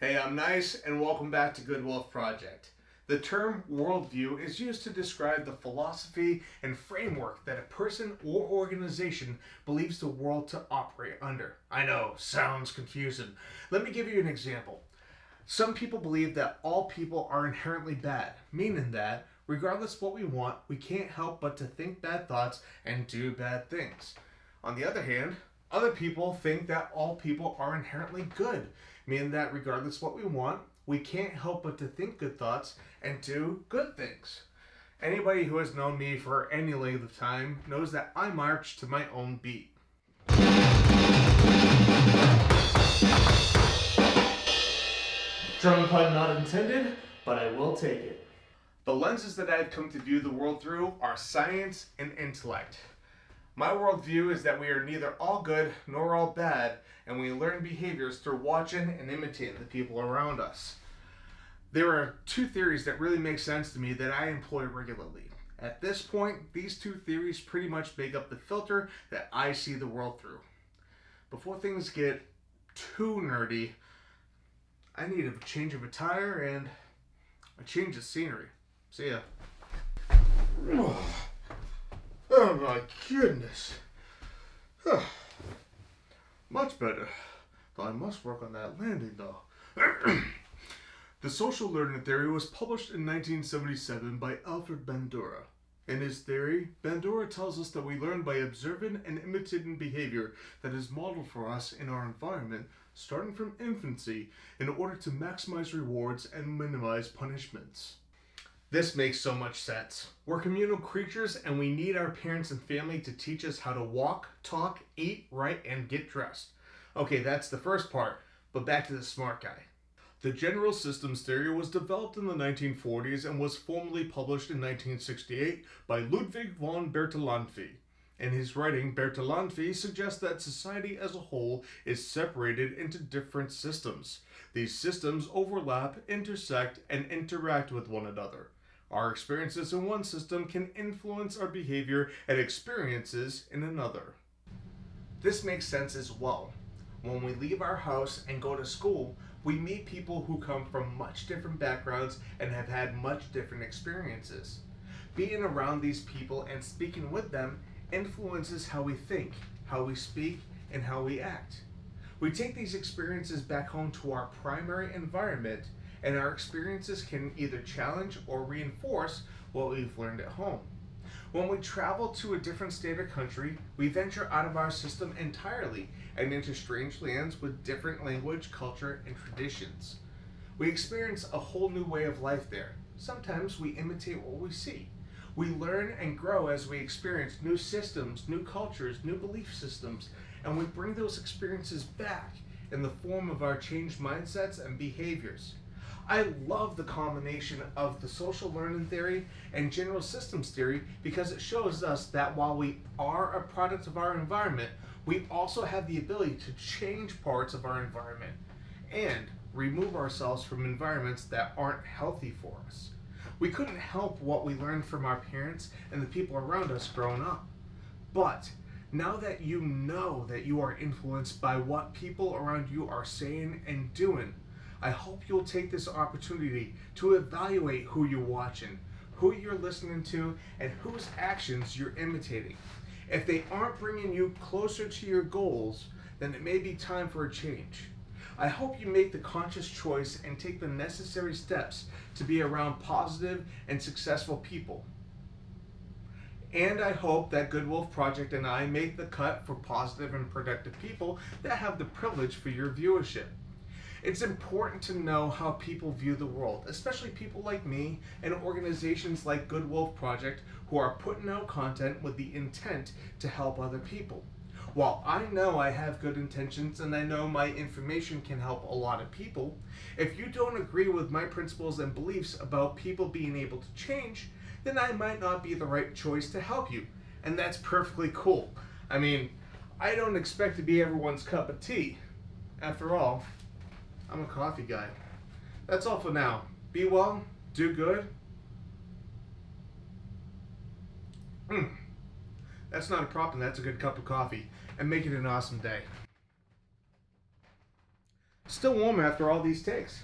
Hey, I'm Nice, and welcome back to Good Wolf Project. The term worldview is used to describe the philosophy and framework that a person or organization believes the world to operate under. I know, sounds confusing. Let me give you an example. Some people believe that all people are inherently bad, meaning that, regardless of what we want, we can't help but to think bad thoughts and do bad things. On the other hand, other people think that all people are inherently good, meaning that regardless of what we want, we can't help but to think good thoughts and do good things. Anybody who has known me for any length of time knows that I march to my own beat. Drum pun not intended, but I will take it. The lenses that I've come to view the world through are science and intellect. My worldview is that we are neither all good nor all bad, and we learn behaviors through watching and imitating the people around us. There are two theories that really make sense to me that I employ regularly. At this point, these two theories pretty much make up the filter that I see the world through. Before things get too nerdy, I need a change of attire and a change of scenery. See ya. Oh my goodness. Much better. Though I must work on that landing though. The social learning theory was published in 1977 by Alfred Bandura. In his theory, Bandura tells us that we learn by observing and imitating behavior that is modeled for us in our environment, starting from infancy, in order to maximize rewards and minimize punishments. This makes so much sense. We're communal creatures and we need our parents and family to teach us how to walk, talk, eat, write, and get dressed. Okay, that's the first part, but back to the smart guy. The general systems theory was developed in the 1940s and was formally published in 1968 by Ludwig von Bertalanffy. In his writing, Bertalanffy suggests that society as a whole is separated into different systems. These systems overlap, intersect, and interact with one another. Our experiences in one system can influence our behavior and experiences in another. This makes sense as well. When we leave our house and go to school, we meet people who come from much different backgrounds and have had much different experiences. Being around these people and speaking with them influences how we think, how we speak, and how we act. We take these experiences back home to our primary environment, and our experiences can either challenge or reinforce what we've learned at home. When we travel to a different state or country, we venture out of our system entirely and into strange lands with different language, culture, and traditions. We experience a whole new way of life there. Sometimes we imitate what we see. We learn and grow as we experience new systems, new cultures, new belief systems, and we bring those experiences back in the form of our changed mindsets and behaviors. I love the combination of the social learning theory and general systems theory because it shows us that while we are a product of our environment, we also have the ability to change parts of our environment and remove ourselves from environments that aren't healthy for us. We couldn't help what we learned from our parents and the people around us growing up. But now that you know that you are influenced by what people around you are saying and doing, I hope you'll take this opportunity to evaluate who you're watching, who you're listening to, and whose actions you're imitating. If they aren't bringing you closer to your goals, then it may be time for a change. I hope you make the conscious choice and take the necessary steps to be around positive and successful people. And I hope that Good Wolf Project and I make the cut for positive and productive people that have the privilege for your viewership. It's important to know how people view the world, especially people like me and organizations like Good Wolf Project who are putting out content with the intent to help other people. While I know I have good intentions and I know my information can help a lot of people, if you don't agree with my principles and beliefs about people being able to change, then I might not be the right choice to help you. And that's perfectly cool. I mean, I don't expect to be everyone's cup of tea. After all, I'm a coffee guy. That's all for now. Be well, do good. That's not a problem, that's a good cup of coffee. And make it an awesome day. Still warm after all these takes.